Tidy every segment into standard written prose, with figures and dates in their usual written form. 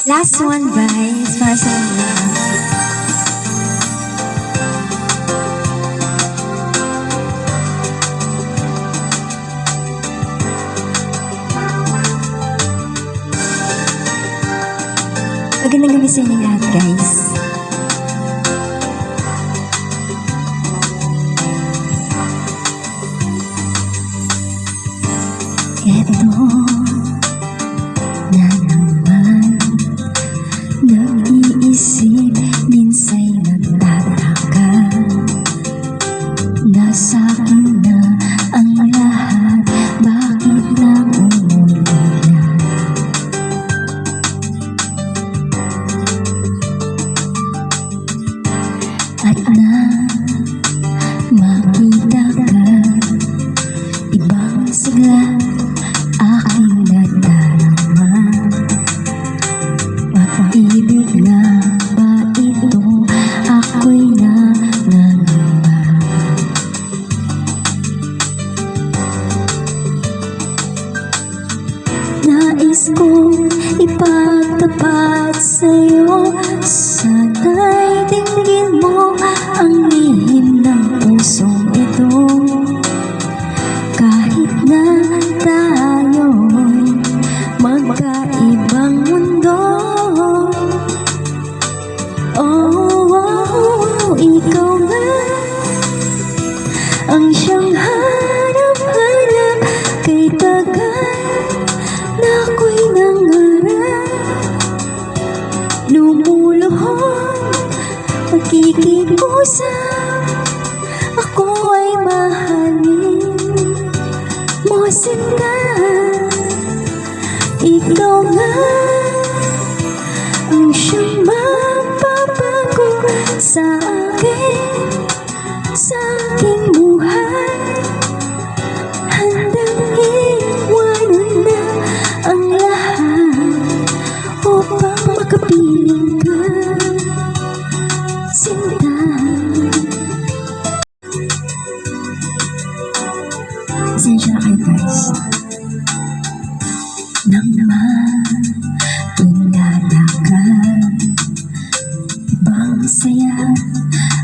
Last one, guys, para sa inyo. Magandang gabi sa inyo lahat, guys. Eto na naman, nag-iisip, minsa'y nagtataka. Nasa akin na ang lahat, bakit naumuulan? At na makita ka, ibang sigla aking nadarama. Pag-ibig na ba ito, ako'y nangangamba. Nais kong ipagtapat sa'yo, sana'y dinggin mo ang lihim ng pusong ito. Kahit na tayo'y magkaibang mundo, ikaw nga ang siyang hanap-hanap, kay tagal na ako'y nangarap. Lumuluhod, magkikikusap, ako ay mahalin mo, sinta. Ikaw nga ang siyang magbabago sa aking buhay. Handang iwanan na ang lahat upang makapiling ka, sinta. Pasensya na kayo, guys. Nang matulala ka, ibang saya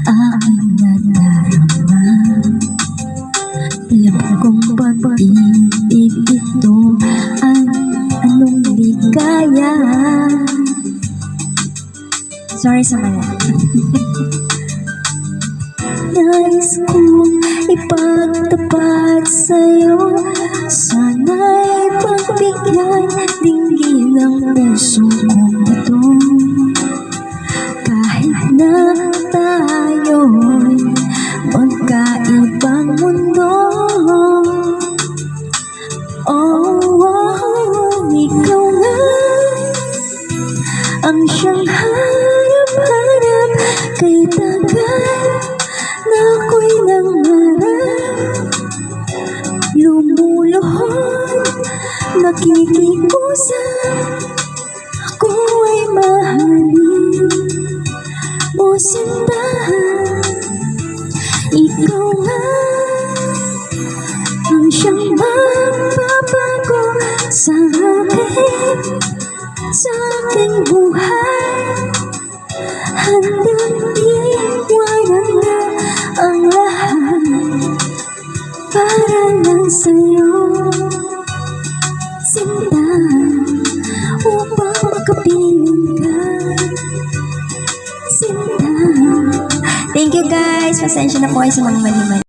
aking nadarama. Alam kong pag-ibig ito, anong ligaya. Sorry sa mali. Nais kong ipagtapat sa'yo, sana'y pagbigyan, dinggin ang puso kong ito. Kahit na tayo'y magkaibang mundo, ikaw nga ang siyang hanap-hanap, kay tagal na ako'y nangarap. Lumuluhod, nakikikusap, ako ay mahalin mo, sinta. Ikaw nga ang siyang magbabago sa aking buhay. Handang iwanan na ang lahat para lang sa'yo, sinta, upang makapiling ka, sinta. Thank you, guys. Pasensya na po kayo sa mga mali-mali.